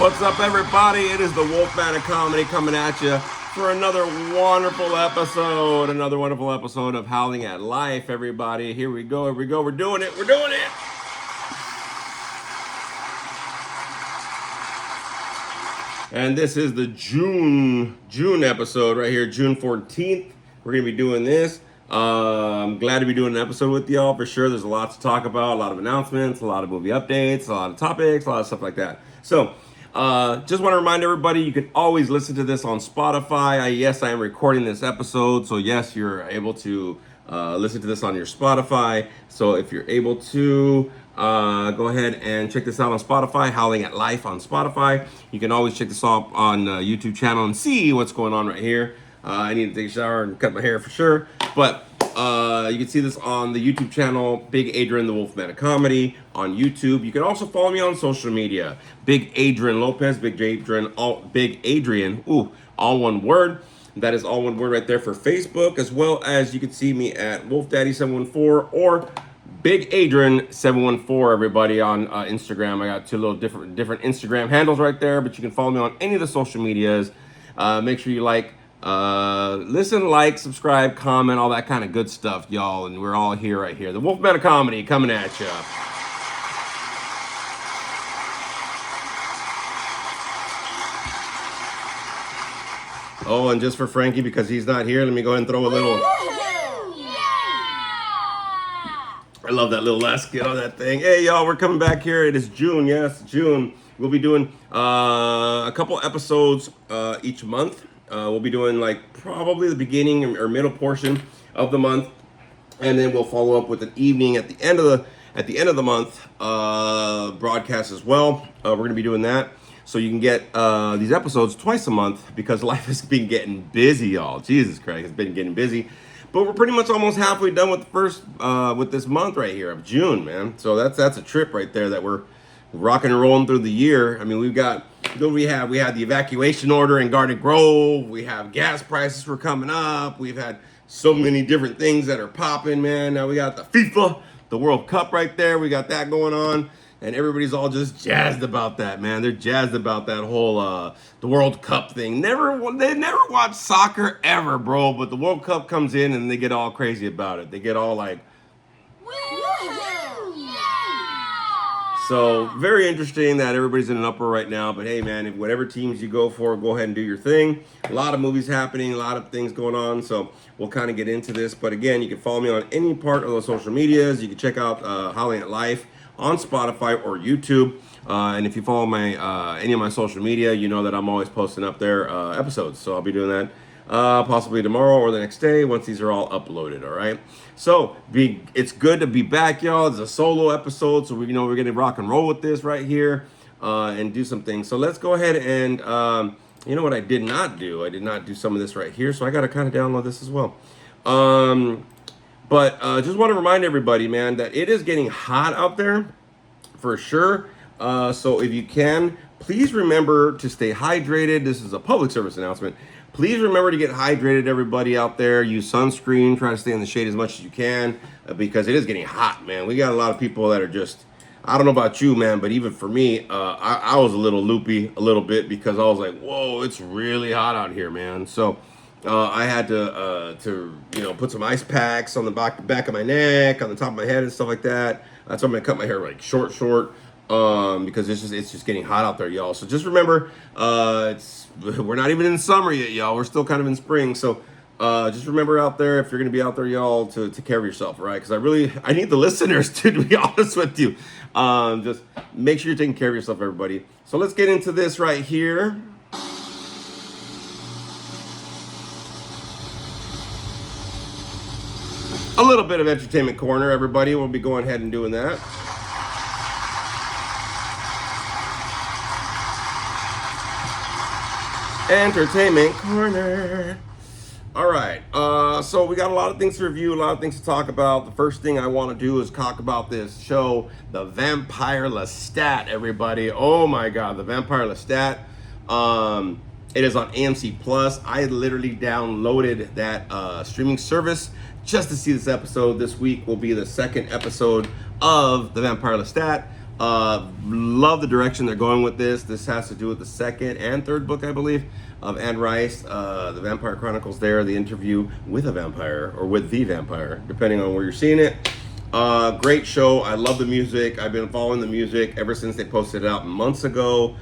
What's up, everybody? It is the Wolfman of Comedy coming at you for another wonderful episode. Another wonderful episode of Howling at Life, everybody. Here we go. We're doing it. And this is the June episode right here, June 14th. We're going to be doing this. I'm glad to be doing an episode with y'all for sure. There's a lot to talk about, a lot of announcements, a lot of movie updates, a lot of topics, a lot of stuff like that. So, just want to remind everybody, you can always listen to this on Spotify. Yes, I am recording this episode, so yes, you're able to listen to this on your Spotify. So if you're able to, go ahead and check this out on Spotify, Howling at Life on Spotify. You can always check this out on YouTube channel and see what's going on right here. I need to take a shower and cut my hair for sure. But you can see this on the YouTube channel, Big Adrian, the Wolfman of Comedy on YouTube. You can also follow me on social media, Big Adrian Lopez, Big Adrian, all one word. That is all one word right there for Facebook, as well as you can see me at Wolf Daddy 714 or Big Adrian 714. Everybody on Instagram. I got two little different Instagram handles right there, but you can follow me on any of the social medias. Make sure you listen, like, subscribe, comment, all that kind of good stuff, y'all. And we're all here right here. The Wolfman of Comedy coming at you. Oh, and just for Frankie, because he's not here, let me go ahead and throw a little. I love that little last skit on that thing. Hey, y'all, we're coming back here. It is June. Yes, June. We'll be doing a couple episodes each month. We'll be doing probably the beginning or middle portion of the month, and then we'll follow up with an evening at the end of the month broadcast as well. We're gonna be doing that, so you can get these episodes twice a month because life has been getting busy, y'all. Jesus Christ, it's been getting busy. But we're pretty much almost halfway done with the first with this month right here of June, man. So that's a trip right there that we're rocking and rolling through the year. I mean, we had the evacuation order in Garden Grove. We have gas prices were coming up. We've had so many different things that are popping, man. Now we got the FIFA, the World Cup right there. We got that going on, and everybody's all just jazzed about that, man. They're jazzed about that whole the World Cup thing. They never watch soccer ever, bro. But the World Cup comes in and they get all crazy about it. They get all like. So very interesting that everybody's in an uproar right now. But hey, man, if whatever teams you go for, go ahead and do your thing. A lot of movies happening, a lot of things going on. So we'll kind of get into this. But again, you can follow me on any part of the social medias. You can check out Howling at Life on Spotify or YouTube. And if you follow my any of my social media, you know that I'm always posting up there episodes. So I'll be doing that possibly tomorrow or the next day once these are all uploaded. All right. So it's good to be back, y'all. It's a solo episode, so we're gonna rock and roll with this right here and do some things. So let's go ahead and you know what I did not do? I did not do some of this right here, so I gotta kind of download this as well. But just want to remind everybody, man, that it is getting hot out there for sure. So if you can, please remember to stay hydrated. This is a public service announcement. Please remember to get hydrated, everybody out there. Use sunscreen. Try to stay in the shade as much as you can because it is getting hot, man. We got a lot of people that are just, I don't know about you, man, but even for me, I was a little loopy a little bit because I was like, whoa, it's really hot out here, man. So I had to put some ice packs on the back of my neck, on the top of my head and stuff like that. That's why I'm going to cut my hair like short. Because it's just getting hot out there, y'all. So just remember, we're not even in summer yet, y'all. We're still kind of in spring. So just remember out there, if you're gonna be out there, y'all, to take care of yourself, right? Because I need the listeners to be honest with you. Just make sure you're taking care of yourself, everybody. So let's get into this right here. A little bit of entertainment corner, everybody. We'll be going ahead and doing that. Entertainment corner. All right, so we got a lot of things to review, a lot of things to talk about. The first thing I want to do is talk about this show, The Vampire Lestat, everybody. Oh my God, The Vampire Lestat. It is on AMC Plus. I literally downloaded that streaming service just to see this episode. This week will be the second episode of The Vampire Lestat. Love the direction they're going with this. This has to do with the second and third book, I believe, of Anne Rice, the Vampire Chronicles there, the interview with a vampire, or with the vampire, depending on where you're seeing it. Great show. I love the music. I've been following the music ever since they posted it out months ago.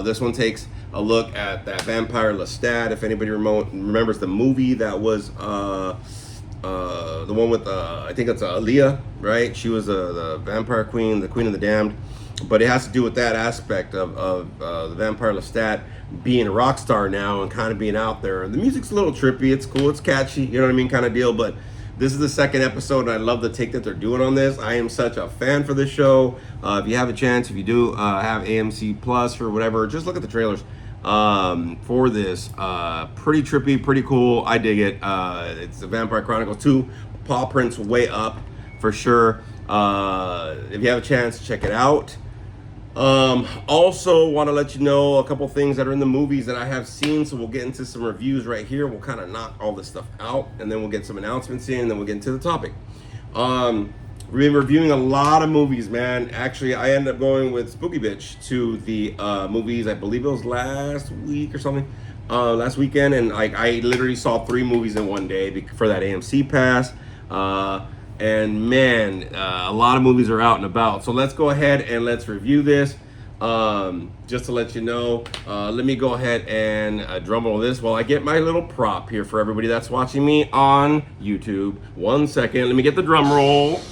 This one takes a look at that vampire Lestat. If anybody remembers the movie that was the one with I think it's Aaliyah, right? She was the vampire queen, the queen of the damned. But it has to do with that aspect of the vampire Lestat being a rock star now and kind of being out there. The music's a little trippy. It's cool. It's catchy. You know what I mean? Kind of deal. But this is the second episode, and I love the take that they're doing on this. I am such a fan for this show. If you have a chance, if you do have AMC Plus or whatever, just look at the trailers for this. Pretty trippy, pretty cool. I dig it. It's the Vampire Chronicles 2. Paw prints way up for sure. If you have a chance, check it out. Also want to let you know a couple things that are in the movies that I have seen, so we'll get into some reviews right here. We'll kind of knock all this stuff out, and then we'll get some announcements in, and then we'll get into the topic. We've been reviewing a lot of movies, man. Actually, I ended up going with Spooky Bitch to the movies. I believe it was last week or something, last weekend, and I literally saw 3 movies in one day for that AMC pass. And man, a lot of movies are out and about. So let's go ahead and let's review this. Just to let you know, let me go ahead and drum roll this while I get my little prop here for everybody that's watching me on YouTube. 1 second, let me get the drum roll.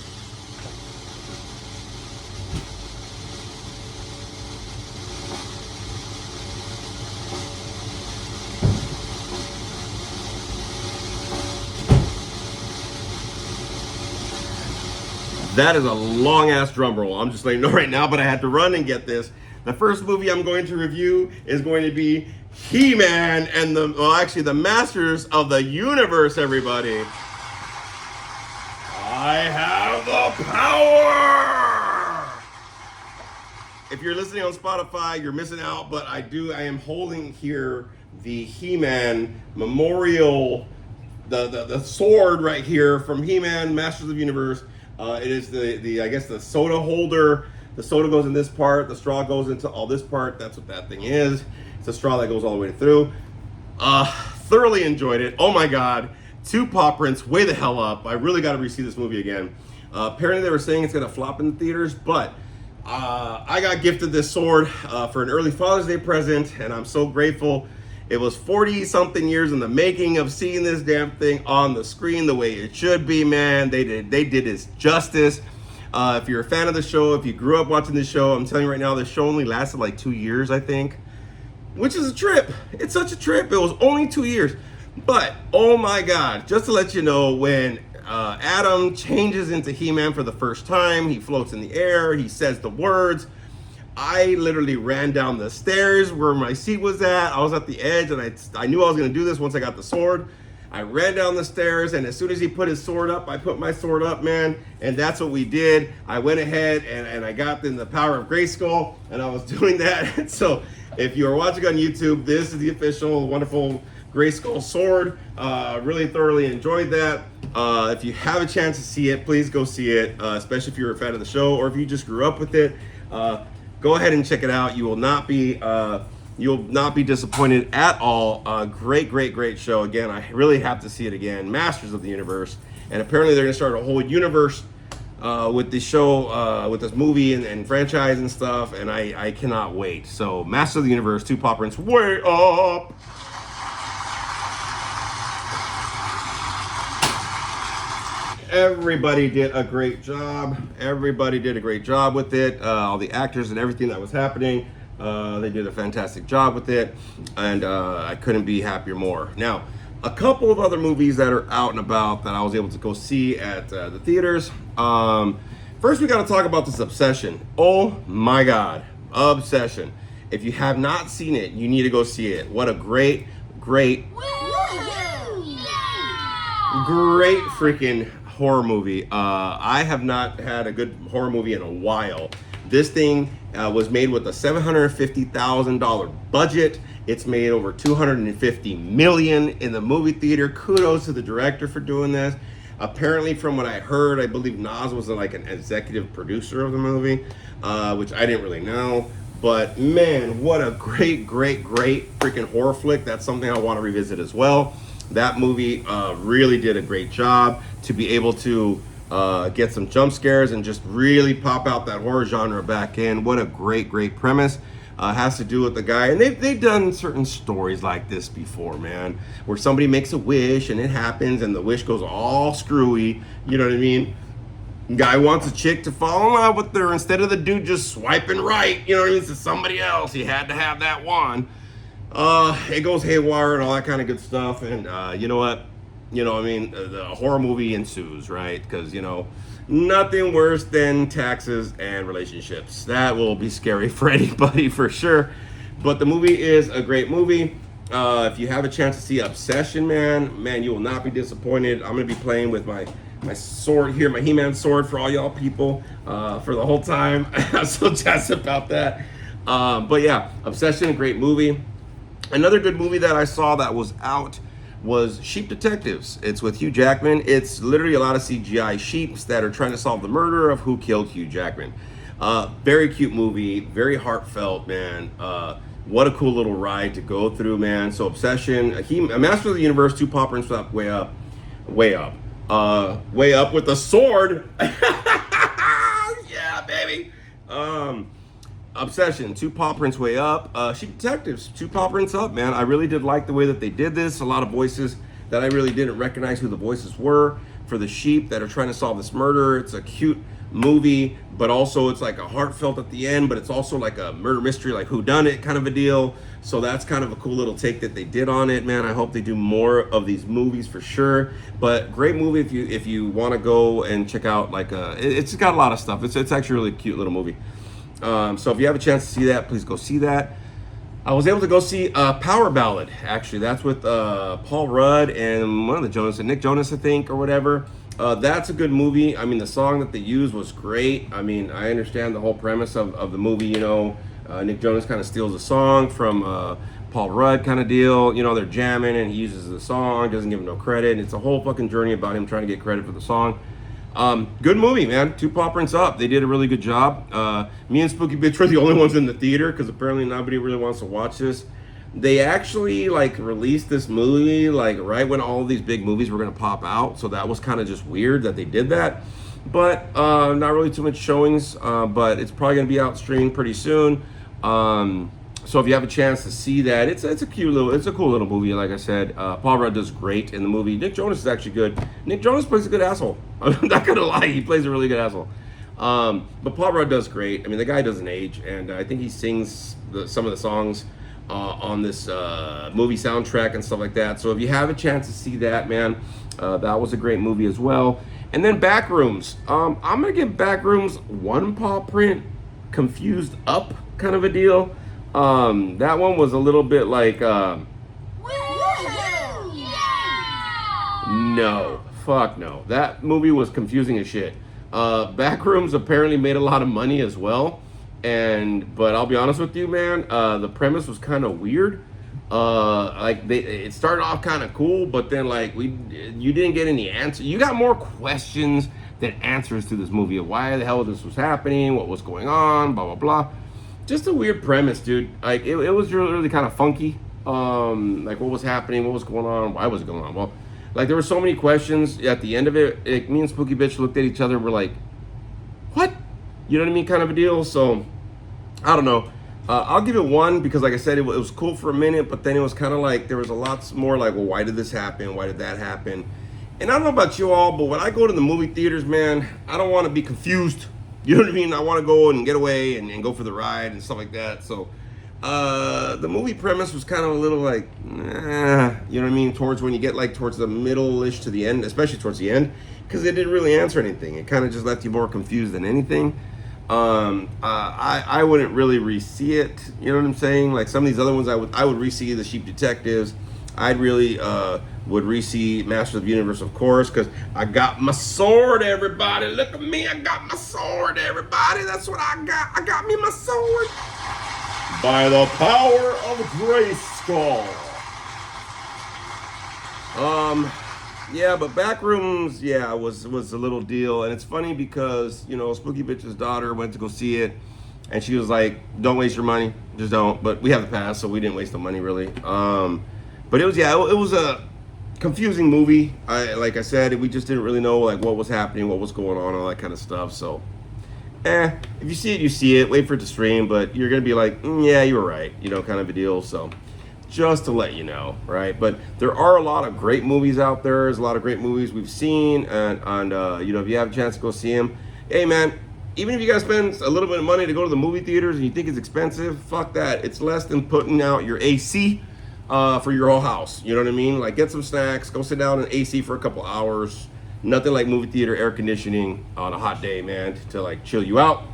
That is a long ass drum roll. I'm just letting you know right now, but I had to run and get this. The first movie I'm going to review is going to be He-Man and the Masters of the Universe, everybody. I have the power! If you're listening on Spotify, you're missing out, but I am holding here the He-Man memorial, the sword right here from He-Man, Masters of the Universe. It is the I guess the soda holder. The soda goes in this part. The straw goes into all this part. That's what that thing is. It's a straw that goes all the way through. Thoroughly enjoyed it. Oh my God. 2 paw prints way the hell up. I really got to re-see this movie again. Apparently they were saying it's going to flop in the theaters, but I got gifted this sword for an early Father's Day present, and I'm so grateful. It was 40 something years in the making of seeing this damn thing on the screen the way it should be, man. They did its justice. If you're a fan of the show, if you grew up watching the show, I'm telling you right now, the show only lasted like 2 years, I think, which is a trip. It's such a trip. It was only 2 years, but oh my God, just to let you know, when Adam changes into He-Man for the first time, he floats in the air, he says the words. I literally ran down the stairs where my seat was at. I was at the edge, and I knew I was going to do this once I got the sword. I ran down the stairs, and as soon as he put his sword up, I put my sword up, man, and that's what we did. I went ahead, and I got in the power of Grayskull, and I was doing that. So if you're watching on YouTube, this is the official wonderful Grayskull sword. Really thoroughly enjoyed that. If you have a chance to see it, please go see it, especially if you're a fan of the show or if you just grew up with it. Go ahead and check it out. You will not be disappointed at all. Great show. Again, I really have to see it again. Masters of the Universe, and apparently they're gonna start a whole universe with this show, with this movie and franchise and stuff. And I cannot wait. So, Masters of the Universe, 2 paw prints way up. Everybody did a great job. Everybody did a great job with it. All the actors and everything that was happening, they did a fantastic job with it, and I couldn't be happier more. Now, a couple of other movies that are out and about that I was able to go see at the theaters. First, we got to talk about this Obsession. Oh my God, Obsession. If you have not seen it, you need to go see it. What a great freaking horror movie. I have not had a good horror movie in a while. This thing was made with a $750,000 budget. It's made over $250 million in the movie theater. Kudos to the director for doing this. Apparently, from what I heard, I believe Nas was like an executive producer of the movie, which I didn't really know. But man, what a great, great, great freaking horror flick. That's something I want to revisit as well. That movie really did a great job to be able to get some jump scares and just really pop out that horror genre back in. What a great, great premise. Has to do with the guy, and they've done certain stories like this before, man, where somebody makes a wish and it happens and the wish goes all screwy, you know what I mean? Guy wants a chick to fall in love with her. Instead of the dude just swiping right, you know what I mean, to somebody else, he had to have that one. It goes haywire and all that kind of good stuff, and you know what? You know, I mean, the horror movie ensues, right? Because, you know, nothing worse than taxes and relationships. That will be scary for anybody for sure. But the movie is a great movie. If you have a chance to see Obsession, man, you will not be disappointed. I'm going to be playing with my sword here, my He-Man sword for all y'all people for the whole time. I'm so jazzed about that. But yeah, Obsession, a great movie. Another good movie that I saw that was out was Sheep Detectives. It's with Hugh Jackman. It's literally a lot of CGI sheeps that are trying to solve the murder of who killed Hugh Jackman. Very cute movie, very heartfelt, man. What a cool little ride to go through, man. So Obsession, a Master of the Universe, 2 Paw Prints up, way up with a sword. Yeah, baby. Obsession, 2 Paw Prints way up. Sheep Detectives, 2 Paw Prints up, man. I really did like the way that they did this. A lot of voices that I really didn't recognize who the voices were for the sheep that are trying to solve this murder. It's a cute movie, but also it's like a heartfelt at the end, but it's also like a murder mystery, like whodunit kind of a deal. So that's kind of a cool little take that they did on it, man. I hope they do more of these movies for sure. But great movie if you want to go and check out, like it's got a lot of stuff. It's actually a really cute little movie. So if you have a chance to see that, please go see that. I was able to go see Power Ballad, actually. That's with Paul Rudd and one of the Jonas, Nick Jonas, I think, or whatever. That's a good movie. I mean, the song that they used was great. I mean, I understand the whole premise of the movie, you know. Nick Jonas kind of steals a song from Paul Rudd kind of deal. You know, they're jamming and he uses the song, doesn't give him no credit. And it's a whole fucking journey about him trying to get credit for the song. Good movie, man. 2 Paw Prints up. They did a really good job. Me and Spooky Bitch were the only ones in the theater because apparently nobody really wants to watch this. They actually like released this movie like right when all of these big movies were gonna pop out, so that was kind of just weird that they did that. But not really too much showings. But it's probably gonna be out streaming pretty soon. So if you have a chance to see that, it's a cool little movie. Like I said, Paul Rudd does great in the movie. Nick Jonas is actually good. Nick Jonas plays a good asshole. I'm not gonna lie, he plays a really good asshole. But Paul Rudd does great. I mean, the guy doesn't age, and I think he sings some of the songs on this movie soundtrack and stuff like that. So if you have a chance to see that, man, that was a great movie as well. And then Backrooms. I'm gonna give Backrooms 1 paw print confused up kind of a deal. That one was a little bit like no, fuck no. That movie was confusing as shit. Backrooms apparently made a lot of money as well. But I'll be honest with you, man, the premise was kind of weird. It started off kind of cool, but then you didn't get any answer. You got more questions than answers to this movie of why the hell this was happening, what was going on, blah blah blah. Just a weird premise, dude. Like it was really, really kind of funky. Like what was happening, what was going on, why was it going on? Well, like there were so many questions at the end of it. Me and Spooky Bitch looked at each other and were like, what? You know what I mean? Kind of a deal. So I don't know. I'll give it 1 because like I said, it was cool for a minute, but then it was kind of like there was a lot more like, well, why did this happen? Why did that happen? And I don't know about you all, but when I go to the movie theaters, man, I don't want to be confused. You know what I mean? I want to go and get away and go for the ride and stuff like that. So the movie premise was kind of a little like, you know what I mean? Towards when you get like towards the middle-ish to the end, especially towards the end, because it didn't really answer anything. It kind of just left you more confused than anything. I wouldn't really re-see it. You know what I'm saying? Like some of these other ones, I would re-see the Sheep Detectives. I'd really would re-see Master of the Universe, of course, because I got my sword, everybody. Look at me, I got my sword, everybody. That's what I got. I got me my sword. By the power of Grayskull. Yeah, but Backrooms, yeah, was a little deal, and it's funny because Spooky Bitch's daughter went to go see it, and she was like, "Don't waste your money, just don't." But we have the pass, so we didn't waste the money really. But it was it was a confusing movie. Like I said, we just didn't really know like what was happening, what was going on, all that kind of stuff. So, if you see it, you see it. Wait for it to stream, but you're gonna be like, yeah, you were right, kind of a deal. So just to let you know, right? But there are a lot of great movies out there. There's a lot of great movies we've seen, and if you have a chance to go see them, hey man, even if you gotta spend a little bit of money to go to the movie theaters and you think it's expensive, fuck that. It's less than putting out your AC for your whole house. You know what I mean? Like get some snacks, go sit down in AC for a couple hours. Nothing like movie theater air conditioning on a hot day, man, to like chill you out.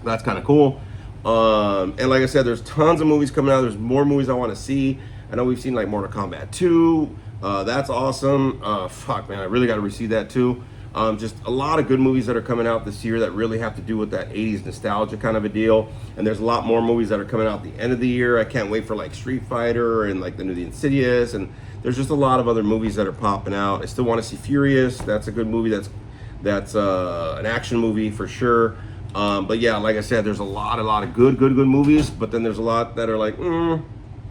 That's kind of cool. And like I said, there's tons of movies coming out. There's more movies I want to see. I know we've seen like Mortal Kombat 2. That's awesome. Fuck, man, I really got to receive that too. Just a lot of good movies that are coming out this year that really have to do with that 80s nostalgia kind of a deal. And there's a lot more movies that are coming out at the end of the year. I can't wait for like Street Fighter and like the new The Insidious. And there's just a lot of other movies that are popping out. I still want to see Furious. That's a good movie. That's an action movie for sure. But yeah, like I said, there's a lot of good movies, but then there's a lot that are like,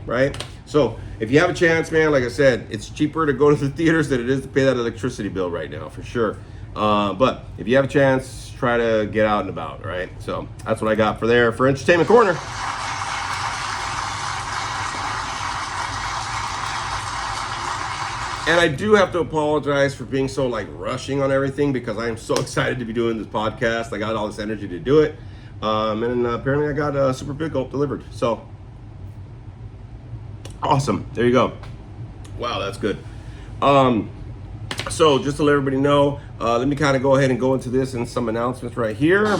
right? So if you have a chance, man, like I said, it's cheaper to go to the theaters than it is to pay that electricity bill right now, for sure. But if you have a chance, try to get out and about, right? So that's what I got for Entertainment Corner. And I do have to apologize for being so like rushing on everything because I am so excited to be doing this podcast. I got all this energy to do it. And apparently I got a Super Big Gulp delivered. So awesome. There you go. Wow, that's good. So just to let everybody know, let me kind of go ahead and go into this and some announcements right here.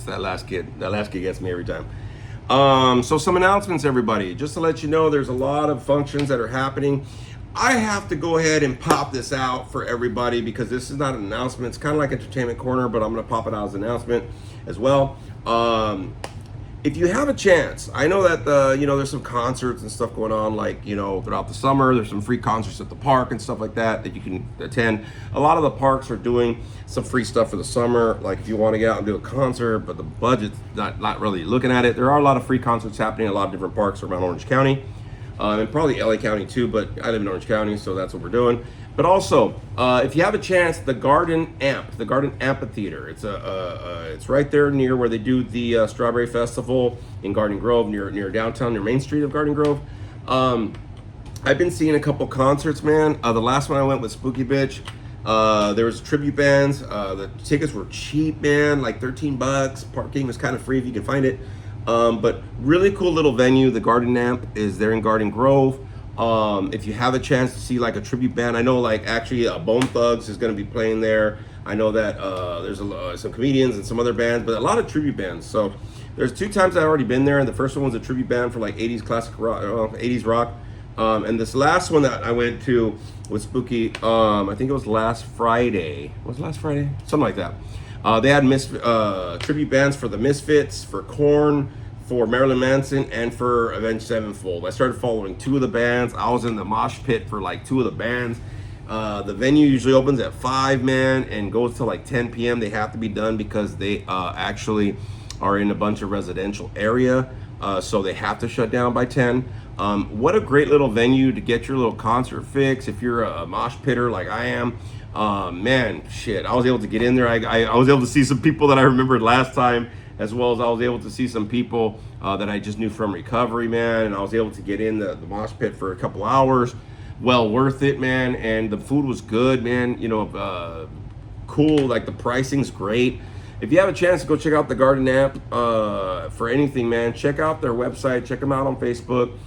That last kid gets me every time. So some announcements, everybody. Just to let you know, there's a lot of functions that are happening. I have to go ahead and pop this out for everybody because this is not an announcement. It's kind of like Entertainment Corner, but I'm going to pop it out as an announcement as well. If you have a chance, I know that there's some concerts and stuff going on, like throughout the summer. There's some free concerts at the park and stuff like that you can attend. A lot of the parks are doing some free stuff for the summer, like if you want to get out and do a concert, but the budget's not really looking at it. There are a lot of free concerts happening in a lot of different parks around Orange County, and probably LA County too. But I live in Orange County, so that's what we're doing. But also, if you have a chance, the Garden Amphitheater. It's right there near where they do the Strawberry Festival in Garden Grove, near downtown, near Main Street of Garden Grove. I've been seeing a couple concerts, man. The last one I went with Spooky Bitch. There was tribute bands. The tickets were cheap, man, like $13. Parking was kind of free if you can find it. But really cool little venue. The Garden Amp is there in Garden Grove. If you have a chance to see like a tribute band, I know like actually Bone Thugs is going to be playing there. I know that there's some comedians and some other bands, but a lot of tribute bands. So there's 2 times I've already been there, and the first one was a tribute band for like 80s classic rock, 80s rock. And this last one that I went to with Spooky, I think it was last Friday. Was it last Friday? Something like that. They had tribute bands for the Misfits, for Korn, for Marilyn Manson, and for Avenged Sevenfold. I started following 2 of the bands. I was in the mosh pit for like 2 of the bands. The venue usually opens at 5, man, and goes till like 10 p.m. They have to be done because they actually are in a bunch of residential area, so they have to shut down by 10. What a great little venue to get your little concert fix if you're a mosh pitter like I am. Man, shit, I was able to get in there. I was able to see some people that I remembered last time, as well as I was able to see some people that I just knew from recovery, man. And I was able to get in the mosh pit for a couple hours. Well worth it, man. And the food was good, man. Cool. Like the pricing's great. If you have a chance to go check out the Garden Amp for anything, man, check out their website. Check them out on Facebook.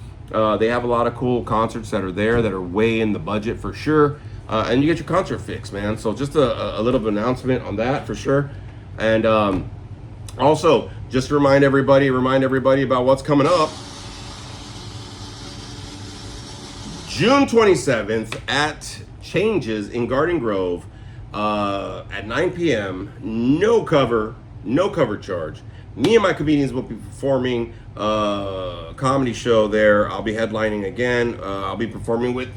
They have a lot of cool concerts that are there that are way in the budget for sure. And you get your concert fix, man. So just a little bit of announcement on that for sure. And also, just to remind everybody about what's coming up. June 27th at Changes in Garden Grove at 9 p.m. No cover charge. me and my comedians will be performing a comedy show there. I'll be headlining again. I'll be performing with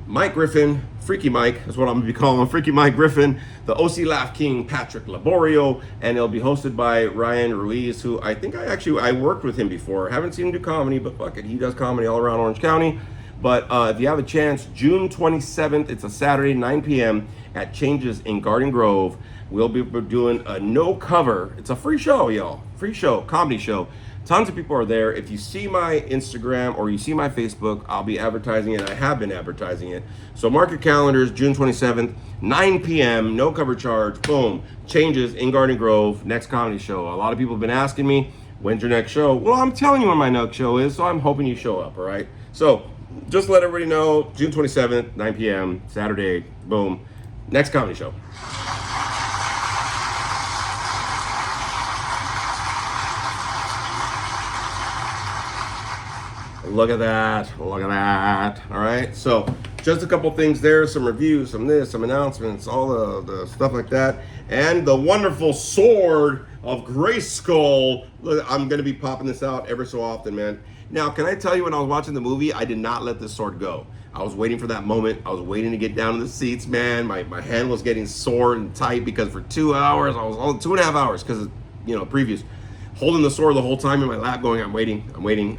Mike Griffin, Freaky Mike is what I'm gonna be calling him, Freaky Mike Griffin, the OC Laugh King, Patrick Laborio, and it'll be hosted by Ryan Ruiz, who I think I worked with him before. Haven't seen him do comedy, but fuck it, he does comedy all around Orange County. But if you have a chance, June 27th, it's a Saturday, 9 p.m. at Changes in Garden Grove. We'll be doing a no cover. It's a free show, y'all. Free show, comedy show. Tons of people are there. If you see my Instagram or you see my Facebook, I'll be advertising it. I have been advertising it. So mark your calendars, June 27th, 9 p.m., no cover charge, boom. Changes in Garden Grove, next comedy show. A lot of people have been asking me, when's your next show? Well, I'm telling you when my next show is, so I'm hoping you show up, all right? So just let everybody know, June 27th, 9 p.m., Saturday, boom, next comedy show. Look at that, look at that. All right, so just a couple things there, some reviews, some this, some announcements, all the stuff like that. And the wonderful sword of Grayskull. Look, I'm gonna be popping this out every so often, man. Now, can I tell you, when I was watching the movie, I did not let this sword go. I was waiting for that moment. I was waiting to get down to the seats, man. My hand was getting sore and tight because for 2 hours, I was all 2.5 hours because of, previous. Holding the sword the whole time in my lap going, I'm waiting. Man,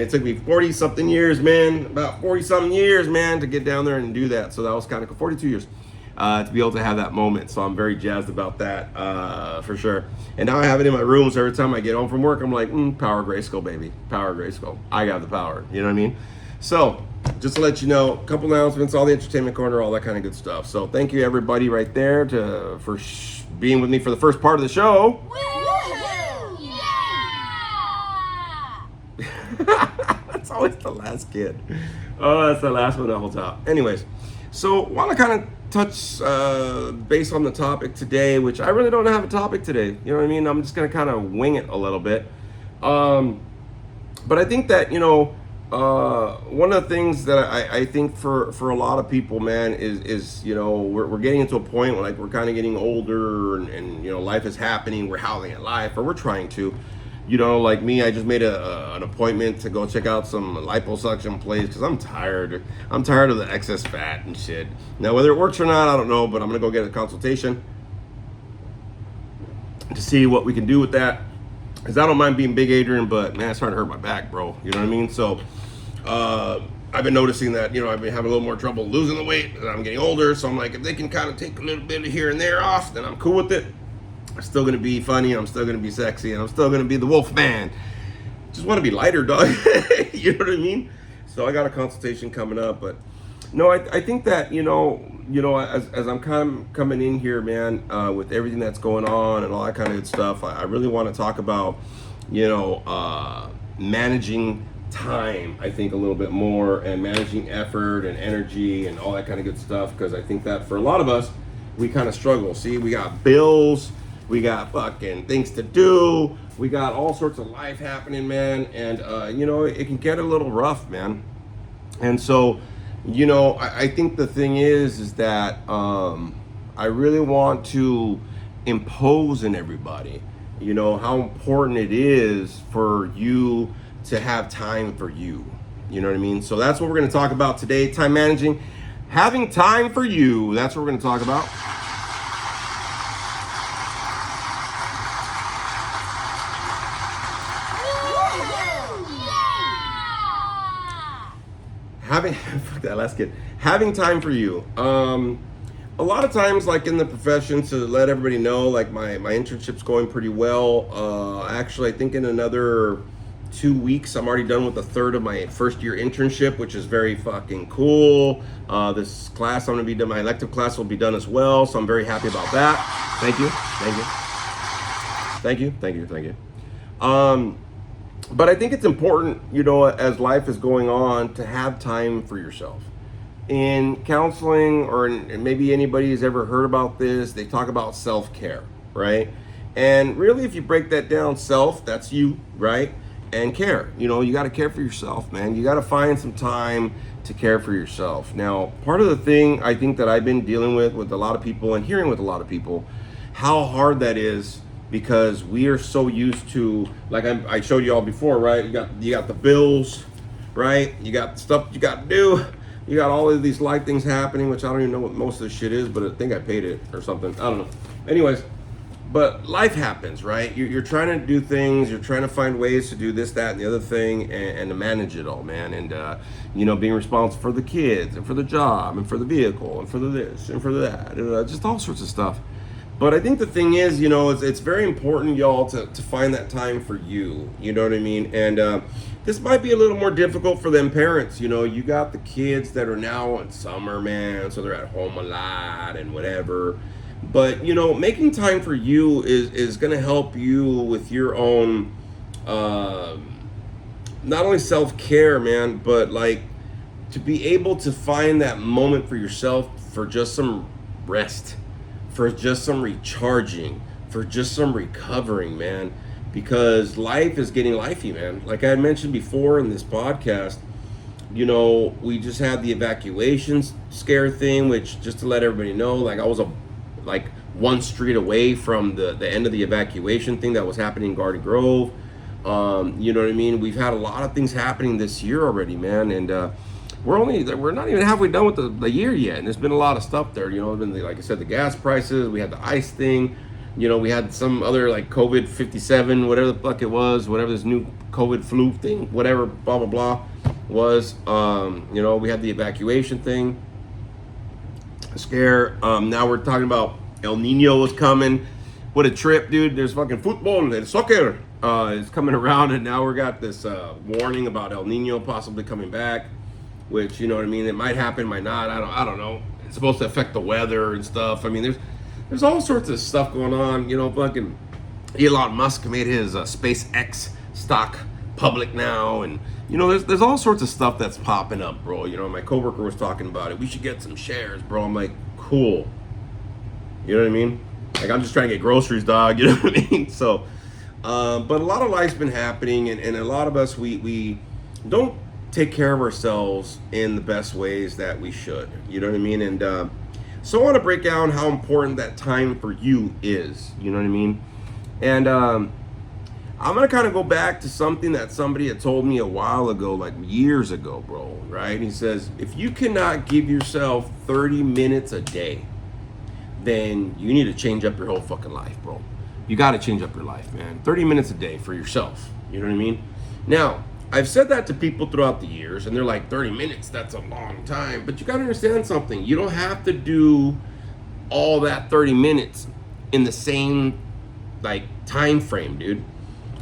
it took me 40 something years, man, about 40 something years, man, to get down there and do that. So that was kind of 42 years to be able to have that moment. So I'm very jazzed about that for sure. And now I have it in my room. So every time I get home from work, I'm like, power Grayskull, baby. Power Grayskull. I got the power. You know what I mean? So just to let you know, a couple announcements, all the entertainment corner, all that kind of good stuff. So thank you everybody right there for being with me for the first part of the show. That's always the last kid. Oh, that's the last one that holds out. Anyways, so want to kind of touch base on the topic today, which I really don't have a topic today. You know what I mean? I'm just going to kind of wing it a little bit. But I think that, one of the things that I think for a lot of people, man, is we're getting into a point where like we're kind of getting older and life is happening. We're howling at life, or we're trying to. Like me, I just made an appointment to go check out some liposuction place because I'm tired. I'm tired of the excess fat and shit. Now, whether it works or not, I don't know, but I'm going to go get a consultation to see what we can do with that. Because I don't mind being Big Adrian, but man, it's starting to hurt my back, bro. You know what I mean? So I've been noticing that, I've been having a little more trouble losing the weight as I'm getting older. So I'm like, if they can kind of take a little bit of here and there off, then I'm cool with it. I'm still going to be funny, I'm still going to be sexy, and I'm still going to be the wolf man. Just want to be lighter, dog. You know what I mean? So I got a consultation coming up, but no, I think that, as I'm kind of coming in here, man, with everything that's going on and all that kind of good stuff, I really want to talk about, managing time, I think, a little bit more, and managing effort and energy and all that kind of good stuff, because I think that for a lot of us, we kind of struggle. See, we got bills, we got fucking things to do, we got all sorts of life happening, man, and it can get a little rough, man. And so I think the thing is that I really want to impose in everybody how important it is for you to have time for you. You know what I mean? So that's what we're going to talk about today. Time managing, having time for you. That's what we're going to talk about. Fuck that last kid. Having time for you. A lot of times, like in the profession, to let everybody know, like my internship's going pretty well. Actually, I think in another 2 weeks, I'm already done with a third of my first year internship, which is very fucking cool. This class I'm gonna be done, my elective class will be done as well, so I'm very happy about that. Thank you. But I think it's important, as life is going on, to have time for yourself. In counseling, or maybe anybody's ever heard about this, they talk about self-care, right? And really, if you break that down, self, that's you, right? And care, you got to care for yourself, man. You got to find some time to care for yourself. Now, part of the thing I think that I've been dealing with a lot of people and hearing with a lot of people, how hard that is because we are so used to, like I showed you all before, right? You got the bills, right? You got stuff you got to do. You got all of these life things happening, which I don't even know what most of this shit is, but I think I paid it or something. I don't know. Anyways, but life happens, right? You're trying to do things. You're trying to find ways to do this, that, and the other thing, and to manage it all, man. And being responsible for the kids and for the job and for the vehicle and for the this and for that, just all sorts of stuff. But I think the thing is, it's very important, y'all, to find that time for you. You know what I mean? And this might be a little more difficult for them parents. You got the kids that are now in summer, man, so they're at home a lot and whatever. But, making time for you is going to help you with your own, not only self-care, man, but like to be able to find that moment for yourself for just some rest, for just some recharging, for just some recovering, man, because life is getting lifey, man. Like I had mentioned before in this podcast, we just had the evacuations scare thing, which, just to let everybody know, like I was one street away from the end of the evacuation thing that was happening in Garden Grove. You know what I mean? We've had a lot of things happening this year already, man, and we're not even halfway done with the year yet, and there's been a lot of stuff there. Like I said, the gas prices, we had the ice thing, we had some other like COVID 57, whatever the fuck it was, whatever this new COVID flu thing, whatever, blah blah blah was. We had the evacuation thing scare. Now we're talking about El Nino is coming. What a trip, dude. There's fucking football and soccer is coming around, and now we got this warning about El Nino possibly coming back, which, you know what I mean, it might happen, might not. I don't know. It's supposed to affect the weather and stuff. I mean, there's all sorts of stuff going on. Fucking Elon Musk made his SpaceX stock public now, and there's all sorts of stuff that's popping up, bro. My coworker was talking about it. We should get some shares, bro. I'm like, cool. You know what I mean? Like, I'm just trying to get groceries, dog. You know what I mean? So, but a lot of life's been happening, and a lot of us, we don't take care of ourselves in the best ways that we should. You know what I mean? And so I want to break down how important that time for you is. You know what I mean? And I'm going to kind of go back to something that somebody had told me a while ago, like years ago, bro, right? He says, if you cannot give yourself 30 minutes a day, then you need to change up your whole fucking life, bro. You got to change up your life, man. 30 minutes a day for yourself. You know what I mean? Now, I've said that to people throughout the years, and they're like, 30 minutes, that's a long time. But you got to understand something. You don't have to do all that 30 minutes in the same, like, time frame, dude.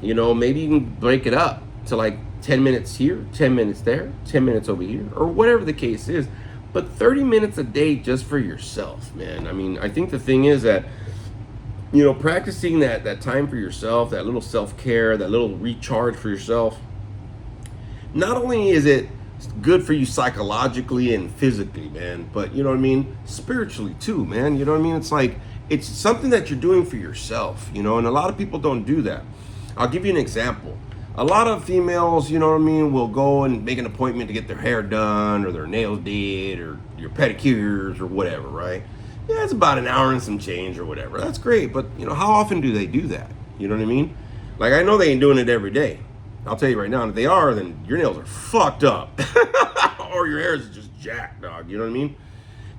Maybe you can break it up to like 10 minutes here, 10 minutes there, 10 minutes over here, or whatever the case is. But 30 minutes a day just for yourself, man. I mean, I think the thing is that, practicing that time for yourself, that little self-care, that little recharge for yourself, not only is it good for you psychologically and physically, man, but, you know what I mean, spiritually too, man. You know what I mean? It's like, it's something that you're doing for yourself, and a lot of people don't do that. I'll give you an example. A lot of females, you know what I mean, will go and make an appointment to get their hair done or their nails did or your pedicures or whatever, right? Yeah, it's about an hour and some change or whatever. That's great, but, how often do they do that? You know what I mean? Like, I know they ain't doing it every day. I'll tell you right now, if they are, then your nails are fucked up. Or your hair is just jacked, dog. You know what I mean?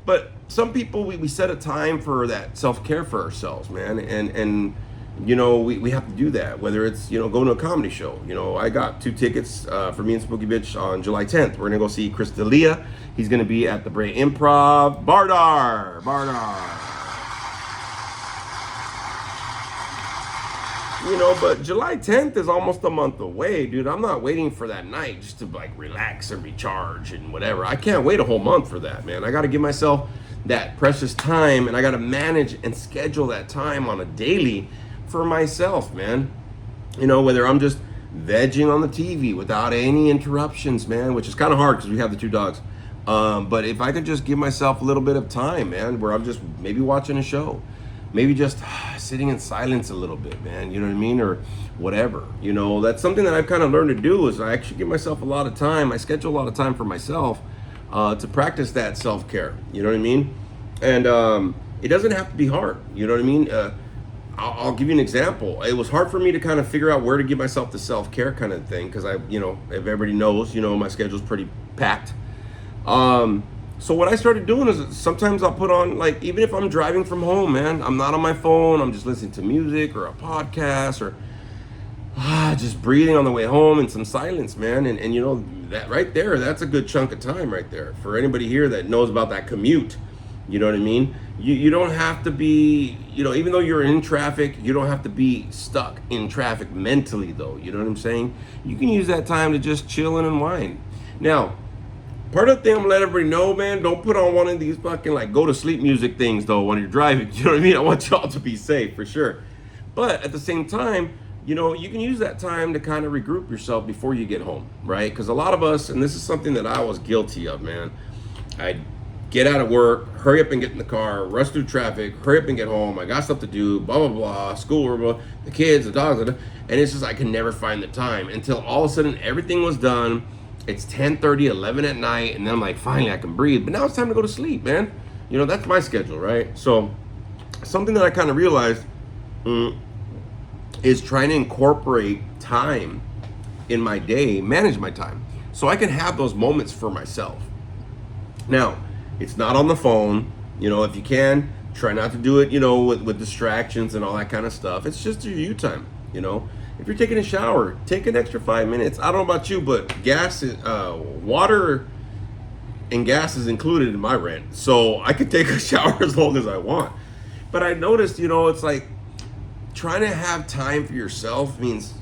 But some people, we set a time for that self-care for ourselves, man. And we have to do that, whether it's, going to a comedy show. I got 2 tickets for me and Spooky Bitch on July 10th. We're going to go see Chris D'Elia. He's going to be at the Brea Improv. Bardar. But July 10th is almost a month away, dude. I'm not waiting for that night just to, like, relax and recharge and whatever. I can't wait a whole month for that, man. I got to give myself that precious time, and I got to manage and schedule that time on a daily for myself, man. Whether I'm just vegging on the TV without any interruptions, man, which is kind of hard because we have the 2 dogs. But if I could just give myself a little bit of time, man, where I'm just maybe watching a show, maybe just sitting in silence a little bit, man, you know what I mean? Or whatever, that's something that I've kind of learned to do is I actually give myself a lot of time. I schedule a lot of time for myself to practice that self-care, you know what I mean? And it doesn't have to be hard, you know what I mean? I'll give you an example. It was hard for me to kind of figure out where to give myself the self-care kind of thing because if everybody knows, my schedule's pretty packed. So what I started doing is sometimes I'll put on, like, even if I'm driving from home, man, I'm not on my phone, I'm just listening to music or a podcast or just breathing on the way home in some silence, man. And that right there, that's a good chunk of time right there. For anybody here that knows about that commute, you know what I mean? You don't have to be, even though you're in traffic, you don't have to be stuck in traffic mentally though, you know what I'm saying? You can use that time to just chill and unwind. Now, part of the thing I'm gonna let everybody know, man, don't put on one of these fucking like go to sleep music things though when you're driving, you know what I mean? I want y'all to be safe for sure. But at the same time, you can use that time to kind of regroup yourself before you get home, right? Because a lot of us, and this is something that I was guilty of, man, I'd get out of work, hurry up and get in the car, rush through traffic, hurry up and get home, I got stuff to do, blah, blah, blah, school, blah, blah, the kids, the dogs, and it's just I can never find the time until all of a sudden everything was done. It's 10:30, 11 at night, and then I'm like, finally I can breathe. But now it's time to go to sleep, man. That's my schedule, right? So something that I kind of realized is trying to incorporate time in my day, manage my time, so I can have those moments for myself. Now, it's not on the phone, if you can, try not to do it, with distractions and all that kind of stuff. It's just your you time, If you're taking a shower, take an extra 5 minutes. I don't know about you, but water and gas is included in my rent. So I could take a shower as long as I want. But I noticed, it's like trying to have time for yourself means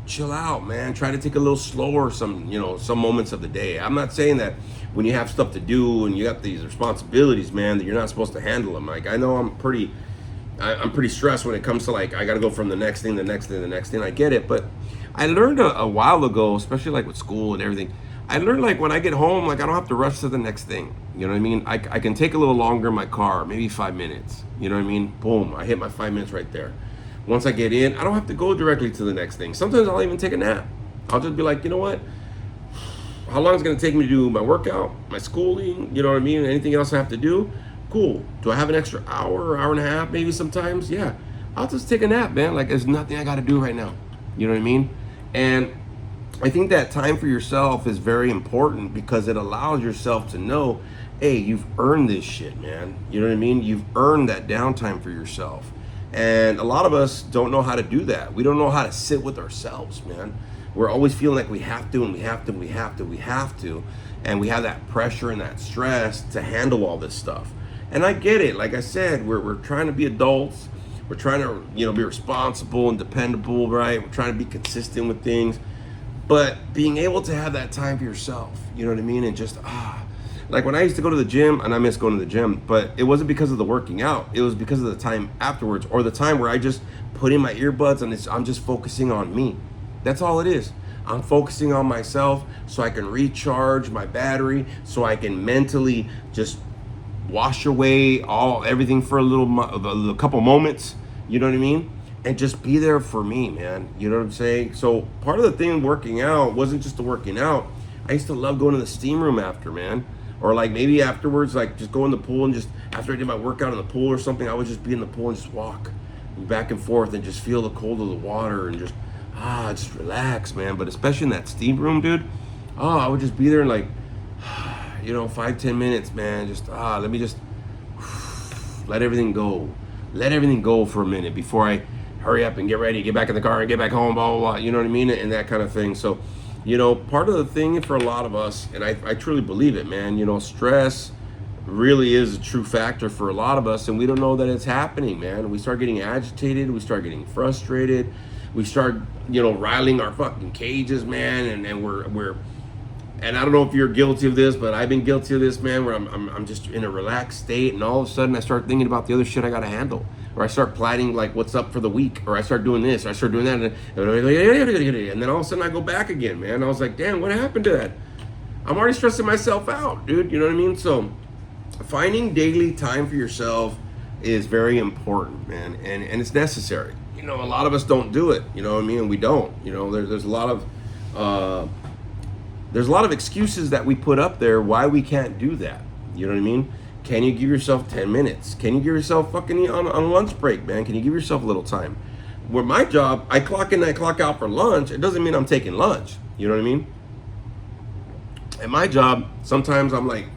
chill out, man. Try to take a little slower some moments of the day. I'm not saying that when you have stuff to do and you got these responsibilities, man, that you're not supposed to handle them. Like, I know I'm pretty stressed when it comes to, like, I got to go from the next thing, the next thing, the next thing. I get it. But I learned a while ago, especially like with school and everything, I learned like when I get home, like I don't have to rush to the next thing. You know what I mean? I can take a little longer in my car, maybe 5 minutes. You know what I mean? Boom, I hit my 5 minutes right there. Once I get in, I don't have to go directly to the next thing. Sometimes I'll even take a nap. I'll just be like, you know what? How long is it going to take me to do my workout, my schooling, you know what I mean? Anything else I have to do? Cool. Do I have an extra hour and a half maybe sometimes? Yeah. I'll just take a nap, man. Like, there's nothing I got to do right now. You know what I mean? And I think that time for yourself is very important because it allows yourself to know, hey, you've earned this shit, man. You know what I mean? You've earned that downtime for yourself. And a lot of us don't know how to do that. We don't know how to sit with ourselves, man. We're always feeling like we have to, and we have to, and we have to, we have to. And we have that pressure and that stress to handle all this stuff. And I get it. Like I said, we're trying to be adults. We're trying to, be responsible and dependable, right? We're trying to be consistent with things. But being able to have that time for yourself, you know what I mean? And just, like when I used to go to the gym, and I miss going to the gym, but it wasn't because of the working out. It was because of the time afterwards, or the time where I just put in my earbuds and I'm just focusing on me. That's all it is. I'm focusing on myself so I can recharge my battery, so I can mentally just wash away everything for a couple moments, you know what I mean? And just be there for me, man. You know what I'm saying? So part of the thing working out wasn't just the working out. I used to love going to the steam room after, man. Or like maybe afterwards, like just go in the pool and just after I did my workout in the pool or something, I would just be in the pool and just walk back and forth and just feel the cold of the water and just relax, man. But especially in that steam room, dude, I would just be there and like, 5-10 minutes, man. Just let me just let everything go for a minute before I hurry up and get ready, get back in the car and get back home, blah, blah, blah, you know what I mean? And that kind of thing. So, part of the thing for a lot of us, and I truly believe it, man, stress really is a true factor for a lot of us, and we don't know that it's happening, man. We start getting agitated, we start getting frustrated, we start, riling our fucking cages, man, and we're and I don't know if you're guilty of this, but I've been guilty of this, man, where I'm just in a relaxed state, and all of a sudden I start thinking about the other shit I gotta handle. Or I start planning like what's up for the week, or I start doing this, or I start doing that, and then all of a sudden I go back again, man. I was like, damn, what happened to that? I'm already stressing myself out, dude, you know what I mean? So finding daily time for yourself is very important, man, and it's necessary. A lot of us don't do it, you know what I mean? And we don't, there's a lot of excuses that we put up there why we can't do that, you know what I mean? Can you give yourself 10 minutes? Can you give yourself fucking on lunch break, man? Can you give yourself a little time? Where my job, I clock in, I clock out for lunch. It doesn't mean I'm taking lunch. You know what I mean? At my job, sometimes I'm like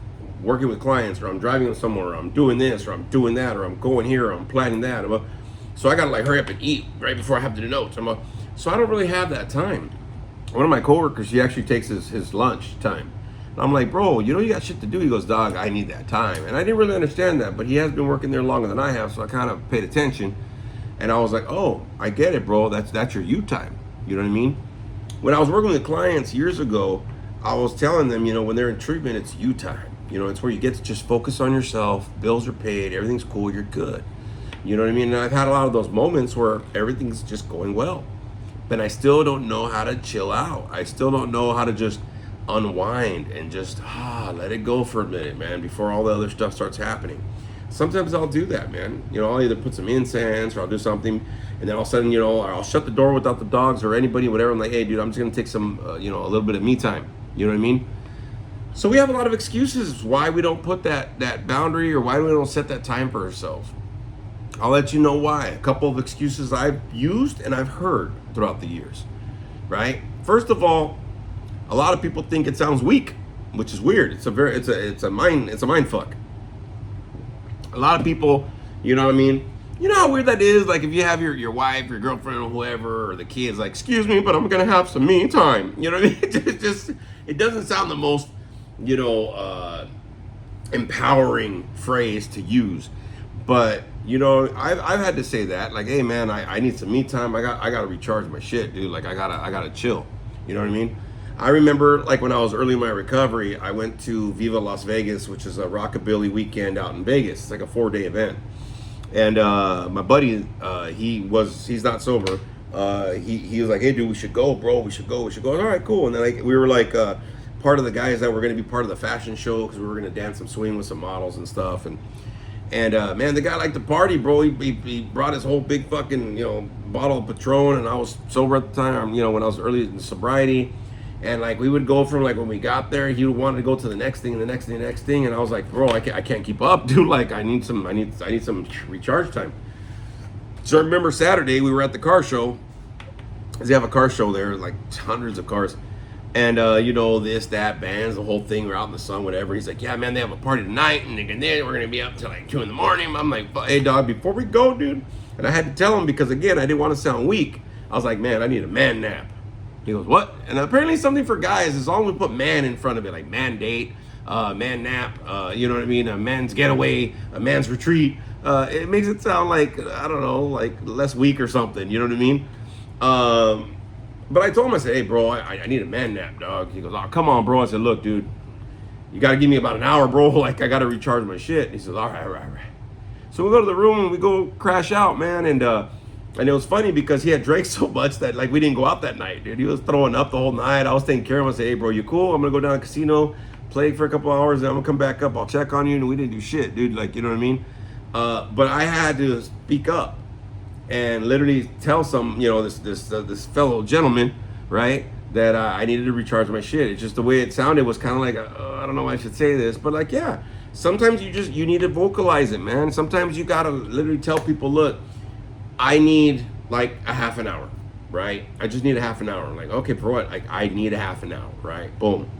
working with clients, or I'm driving them somewhere, or I'm doing this, or I'm doing that, or I'm going here, or I'm planning that. So I gotta like hurry up and eat right before I have to do notes. So I don't really have that time. One of my coworkers, he actually takes his lunch time. And I'm like, bro, you know you got shit to do. He goes, dog, I need that time. And I didn't really understand that, but he has been working there longer than I have, so I kind of paid attention. And I was like, oh, I get it, bro. That's your you time. You know what I mean? When I was working with clients years ago, I was telling them, when they're in treatment, it's you time. It's where you get to just focus on yourself. Bills are paid. Everything's cool. You're good. You know what I mean? And I've had a lot of those moments where everything's just going well. But I still don't know how to chill out. I still don't know how to just unwind and just let it go for a minute, man, before all the other stuff starts happening. Sometimes I'll do that, man. I'll either put some incense or I'll do something, and then all of a sudden, I'll shut the door without the dogs or anybody, whatever. I'm like, hey, dude, I'm just gonna take some, a little bit of me time. You know what I mean? So we have a lot of excuses why we don't put that boundary, or why we don't set that time for ourselves. I'll let you know why. A couple of excuses I've used and I've heard throughout the years, right? First of all, a lot of people think it sounds weak, which is weird. It's a mind fuck. A lot of people, you know what I mean? You know how weird that is? Like if you have your wife, your girlfriend, or whoever, or the kids, like, excuse me, but I'm gonna have some me time. You know what I mean? It doesn't sound the most, empowering phrase to use. But I've had to say that, like, hey man, I need some me time. I gotta recharge my shit, dude. Like I gotta chill. You know what I mean? I remember, like, when I was early in my recovery, I went to Viva Las Vegas, which is a rockabilly weekend out in Vegas. It's like a 4-day event. And my buddy, he's not sober. He was like, hey dude, we should go, bro. We should go. All right, cool. And then we were like part of the guys that were going to be part of the fashion show, because we were going to dance some swing with some models and stuff. And man, the guy liked to party, bro. He brought his whole big fucking bottle of Patron, and I was sober at the time. When I was early in sobriety. And like we would go from, like, when we got there, he wanted to go to the next thing, and I was like, bro, I can't keep up, dude. Like I need some recharge time. So I remember Saturday we were at the car show. They have a car show there, like hundreds of cars, and this, that, bands, the whole thing. We're out in the sun, whatever. He's like, yeah, man, they have a party tonight, and then we're gonna be up till like 2 a.m. I'm like, hey dog, before we go, dude. And I had to tell him, because again, I didn't want to sound weak. I was like, man, I need a man nap. He goes, what? And apparently something for guys, as long as we put man in front of it, like mandate, man nap, you know what I mean? A man's getaway, a man's retreat. It makes it sound like, I don't know, like less weak or something, you know what I mean? But I told him, I said, hey bro, I need a man nap, dog. He goes, oh, come on, bro. I said, look, dude, you got to give me about an hour, bro. Like I got to recharge my shit. And he says, all right. So we go to the room and we go crash out, man. And it was funny because he had drank so much that, like, we didn't go out that night, dude. He was throwing up the whole night. I was taking care of him. I said, hey, bro, you cool? I'm going to go down to the casino, play for a couple hours, and I'm going to come back up. I'll check on you. And we didn't do shit, dude. Like, you know what I mean? But I had to speak up and literally tell this fellow gentleman, right, that I needed to recharge my shit. It's just the way it sounded was kind of like, I don't know why I should say this, but like, yeah, sometimes you need to vocalize it, man. Sometimes you got to literally tell people, look, I need like a half an hour, right? I just need a half an hour. Like, okay, for what? Like, I need a half an hour, right? Boom.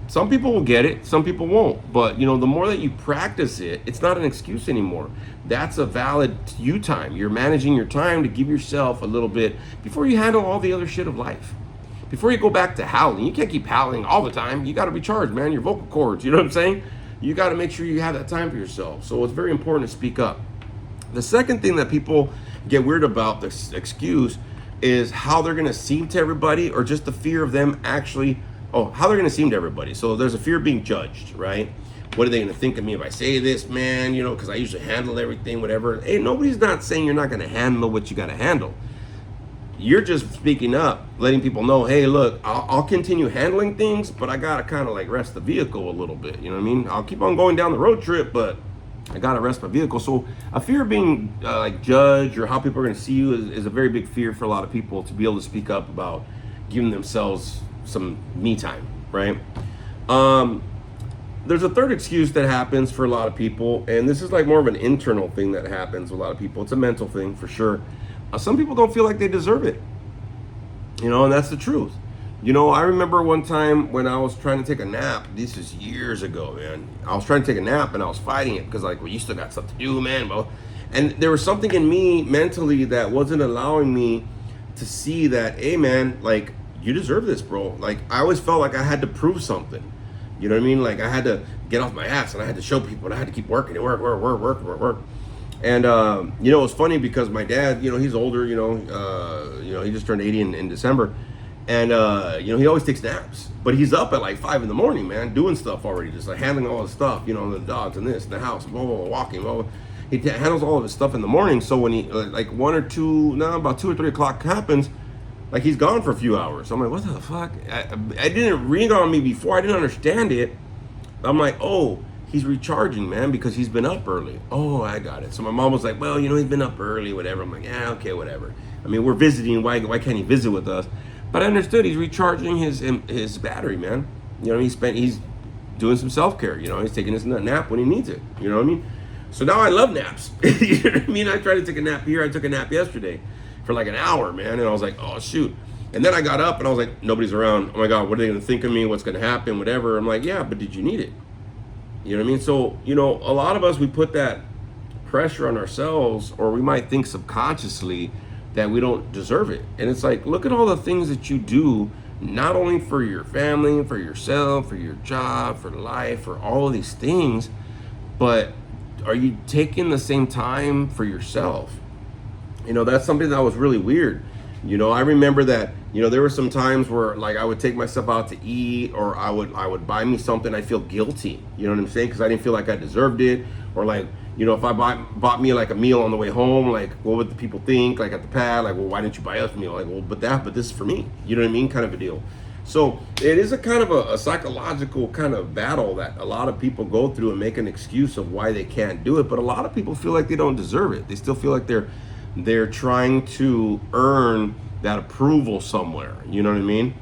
Some people will get it, some people won't. But, the more that you practice it, it's not an excuse anymore. That's a valid you time. You're managing your time to give yourself a little bit before you handle all the other shit of life. Before you go back to howling. You can't keep howling all the time. You got to recharge, man, your vocal cords. You know what I'm saying? You got to make sure you have that time for yourself. So it's very important to speak up. The second thing that people get weird about, this excuse, is how they're going to seem to everybody, or just the fear of them actually, how they're going to seem to everybody. So there's a fear of being judged, right? What are they going to think of me if I say this, man? Because I usually handle everything, whatever. Hey, nobody's not saying you're not going to handle what you got to handle. You're just speaking up, letting people know, hey, look, I'll continue handling things, but I got to kind of like rest the vehicle a little bit. You know what I mean? I'll keep on going down the road trip, but I gotta rest my vehicle. So a fear of being like judged, or how people are gonna see you, is a very big fear for a lot of people, to be able to speak up about giving themselves some me time, right? there's a third excuse that happens for a lot of people, and this is like more of an internal thing that happens with a lot of people. It's a mental thing for sure. Some people don't feel like they deserve it, and that's the truth. I remember one time when I was trying to take a nap. This is years ago, man. I was trying to take a nap and I was fighting it because like, well, you still got stuff to do, man. Bro. And there was something in me mentally that wasn't allowing me to see that, hey, man, like, you deserve this, bro. Like, I always felt like I had to prove something. You know what I mean? Like, I had to get off my ass and I had to show people and I had to keep working and work. And, it was funny because my dad, he's older, he just turned 80 in December. And, he always takes naps, but he's up at like 5 in the morning, man, doing stuff already, just like handling all his stuff, the dogs and this, and the house, blah, blah, blah, walking, blah, blah. He handles all of his stuff in the morning. So when he, like about 2 or 3 o'clock happens, like he's gone for a few hours. So I'm like, what the fuck? I didn't ring on me before. I didn't understand it. I'm like, oh, he's recharging, man, because he's been up early. Oh, I got it. So my mom was like, well, he's been up early, whatever. I'm like, yeah, okay, whatever. I mean, we're visiting. Why can't he visit with us? But I understood he's recharging his battery, man. He's doing some self-care. He's taking his nap when he needs it. You know what I mean? So now I love naps. You know what I mean? I tried to take a nap here. I took a nap yesterday for like an hour, man. And I was like, oh, shoot. And then I got up and I was like, nobody's around. Oh my God, what are they going to think of me? What's going to happen? Whatever. I'm like, yeah, but did you need it? You know what I mean? So, a lot of us, we put that pressure on ourselves, or we might think subconsciously that we don't deserve it. And it's like, look at all the things that you do, not only for your family, for yourself, for your job, for life, for all of these things, but are you taking the same time for yourself? That's something that was really weird. I remember that, there were some times where like I would take myself out to eat, or I would buy me something. I feel guilty, you know what I'm saying? Because I didn't feel like I deserved it. Or like, if I bought me like a meal on the way home, like what would the people think? Like at the pad, like, well, why didn't you buy us a meal? Like, well, but this is for me. You know what I mean? Kind of a deal. So it is a kind of a psychological kind of battle that a lot of people go through and make an excuse of why they can't do it. But a lot of people feel like they don't deserve it. They still feel like they're trying to earn that approval somewhere. You know what I mean?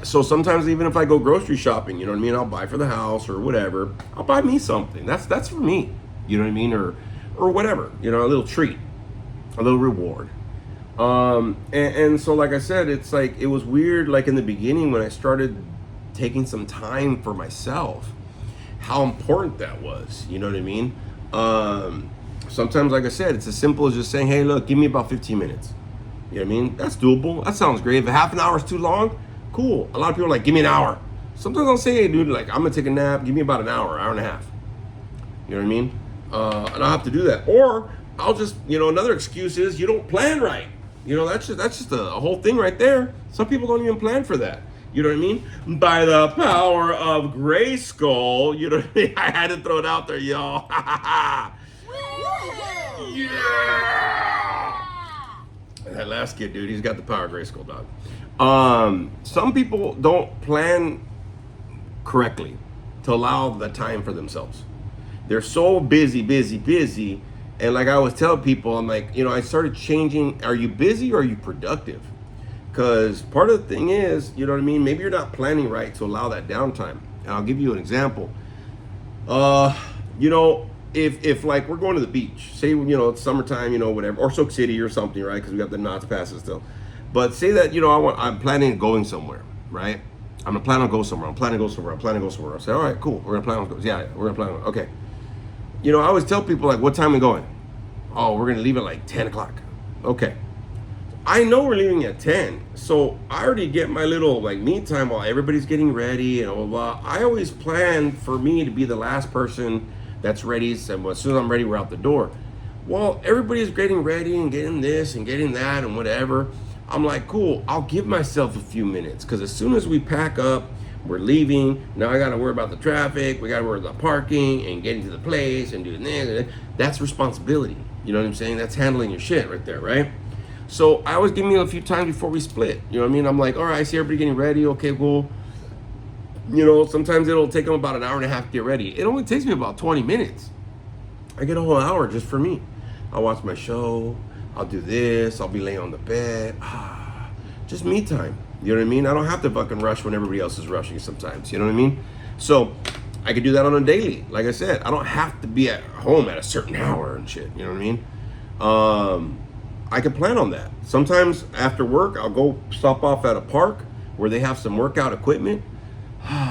So sometimes even if I go grocery shopping, you know what I mean? I'll buy for the house or whatever. I'll buy me something. That's for me. You know what I mean? Or whatever, a little treat, a little reward. And so like I said, it's like, it was weird. Like in the beginning when I started taking some time for myself, how important that was. You know what I mean? Sometimes, like I said, it's as simple as just saying, hey, look, give me about 15 minutes. You know what I mean? That's doable. That sounds great. If a half an hour is too long, cool. A lot of people are like, give me an hour. Sometimes I'll say, hey, dude, like, I'm going to take a nap. Give me about an hour and a half. You know what I mean? And I'll have to do that. Or I'll just, another excuse is you don't plan right. That's just a whole thing right there. Some people don't even plan for that. You know what I mean? By the power of Grayskull. You know what I mean? I had to throw it out there, y'all. Yeah! That last kid, dude, he's got the power of Grayskull, dog. Some people don't plan correctly to allow the time for themselves. They're so busy. And like I always tell people, I'm like, I started changing, are you busy or are you productive? Because part of the thing is, you know what I mean? Maybe you're not planning right to allow that downtime. And I'll give you an example. If like we're going to the beach, say, it's summertime, whatever, or Soak City or something, right? Because we got the Knott's passes still. But say that, I'm planning on going somewhere, right? I'm gonna plan on go somewhere. I'm planning to go somewhere. I say, all right, cool. We're gonna plan on going. Yeah, we're gonna plan on. Okay. I always tell people like, what time are we going? Oh, we're gonna leave at like 10 o'clock. Okay. I know we're leaving at 10, so I already get my little like me time while everybody's getting ready and blah, blah, blah. I always plan for me to be the last person that's ready. So as soon as I'm ready, we're out the door. Well, everybody's getting ready and getting this and getting that and whatever. I'm like, cool, I'll give myself a few minutes, because as soon as we pack up, we're leaving. Now I got to worry about the traffic. We got to worry about parking and getting to the place and doing this. That's responsibility. You know what I'm saying? That's handling your shit right there, right? So I always give me a few times before we split. You know what I mean? I'm like, all right, I see everybody getting ready. Okay, cool. Sometimes it'll take them about an hour and a half to get ready. It only takes me about 20 minutes. I get a whole hour just for me. I'll watch my show. I'll do this. I'll be laying on the bed. Just me time. You know what I mean? I don't have to fucking rush when everybody else is rushing sometimes. You know what I mean? So I could do that on a daily. Like I said, I don't have to be at home at a certain hour and shit. You know what I mean? I can plan on that. Sometimes after work, I'll go stop off at a park where they have some workout equipment.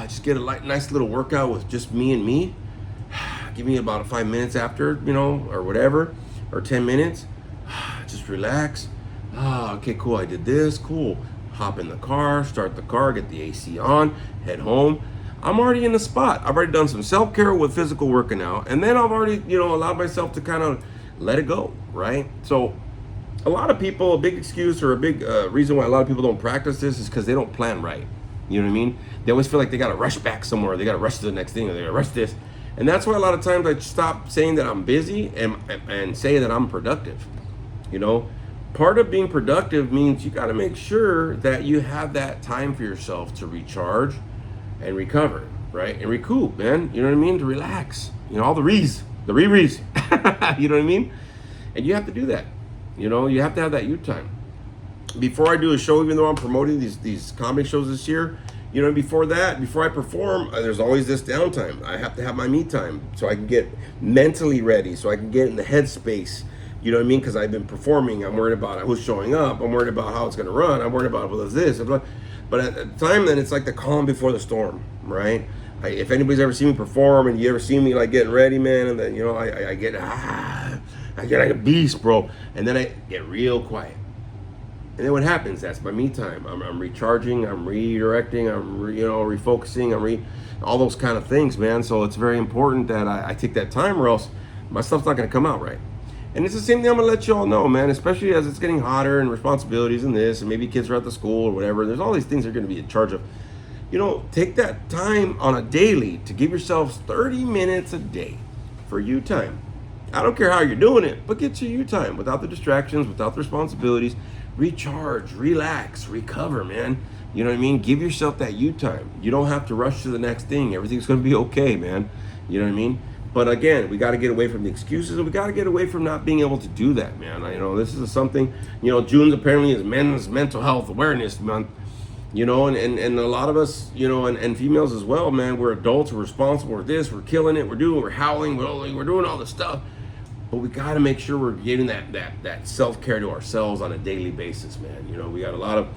Just get a nice little workout with just me and me. Give me about 5 minutes after, or whatever, or 10 minutes. Just relax. Okay, cool. I did this. Cool. Hop in the car, start the car, get the AC on, head home. I'm already in the spot. I've already done some self-care with physical working out, and then I've already, allowed myself to kind of let it go, right? So a lot of people, a big excuse or a big reason why a lot of people don't practice this is because they don't plan right. You know what I mean? They always feel like they got to rush back somewhere. They got to rush to the next thing, or they got to rush this. And that's why a lot of times I stop saying that I'm busy and say that I'm productive. Part of being productive means you got to make sure that you have that time for yourself to recharge and recover, right? And recoup, man. You know what I mean? To relax. All the re's. You know what I mean? And you have to do that. You have to have that you time. Before I do a show, even though I'm promoting these comedy shows this year, before I perform, there's always this downtime. I have to have my me time so I can get mentally ready, so I can get in the headspace. You know what I mean? Because I've been performing. I'm worried about who's showing up. I'm worried about how it's going to run. I'm worried about whether this. But at the time, then it's like the calm before the storm, right? If anybody's ever seen me perform and you ever see me like getting ready, man, and then I get like a beast, bro, and then I get real quiet. And then what happens? That's my me time. I'm recharging. I'm redirecting. I'm refocusing. All those kind of things, man. So it's very important that I take that time, or else my stuff's not going to come out right. And it's the same thing I'm going to let you all know, man, especially as it's getting hotter and responsibilities and this, and maybe kids are at the school or whatever. There's all these things you're going to be in charge of. Take that time on a daily to give yourselves 30 minutes a day for you time. I don't care how you're doing it, but get your you time without the distractions, without the responsibilities. Recharge, relax, recover, man. You know what I mean? Give yourself that you time. You don't have to rush to the next thing. Everything's going to be okay, man. You know what I mean? But again, we got to get away from the excuses, and we got to get away from not being able to do that, man. This is something, June apparently is Men's Mental Health Awareness Month, and a lot of us, and females as well, man, we're adults, we're responsible, we're this, we're killing it, we're howling, we're doing all this stuff. But we got to make sure we're giving that self-care to ourselves on a daily basis, man. We got a lot of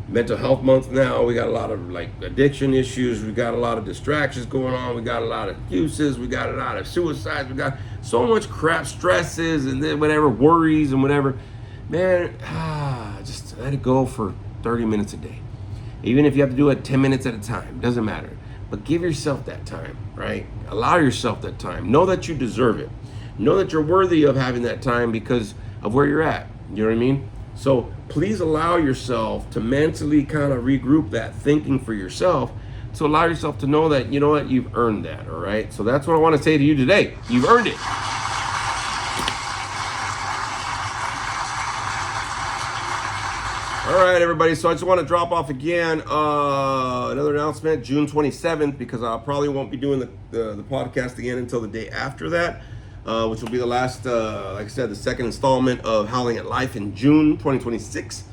mental health month now. We got a lot of addiction issues. We got a lot of distractions going on. We got a lot of excuses. We got a lot of suicides. We got so much crap, stresses and then whatever, worries and whatever. Man, just let it go for 30 minutes a day. Even if you have to do it 10 minutes at a time, doesn't matter. But give yourself that time, right? Allow yourself that time. Know that you deserve it. Know that you're worthy of having that time because of where you're at. You know what I mean? So please allow yourself to mentally kind of regroup that thinking for yourself, to allow yourself to know that, you've earned that, all right? So that's what I want to say to you today. You've earned it. All right, everybody. So I just want to drop off again another announcement, June 27th, because I probably won't be doing the podcast again until the day after that. Which will be the last, like I said, the second installment of Howling at Life in June 2026.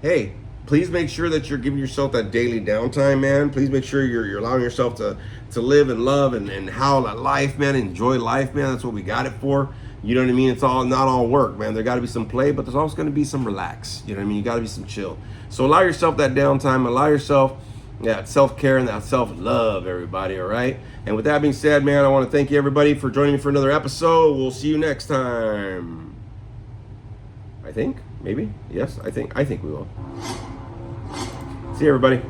Hey, please make sure that you're giving yourself that daily downtime, man. Please make sure you're allowing yourself to live and love and howl at life, man. Enjoy life, man. That's what we got it for. You know what I mean? It's not all work, man. There got to be some play, but there's also going to be some relax. You know what I mean? You got to be some chill. So allow yourself that downtime. Allow yourself that self-care and that self-love, everybody, all right? And with that being said, man, I want to thank you, everybody, for joining me for another episode. We'll see you next time. I think, maybe, yes, I think we will. See you, everybody.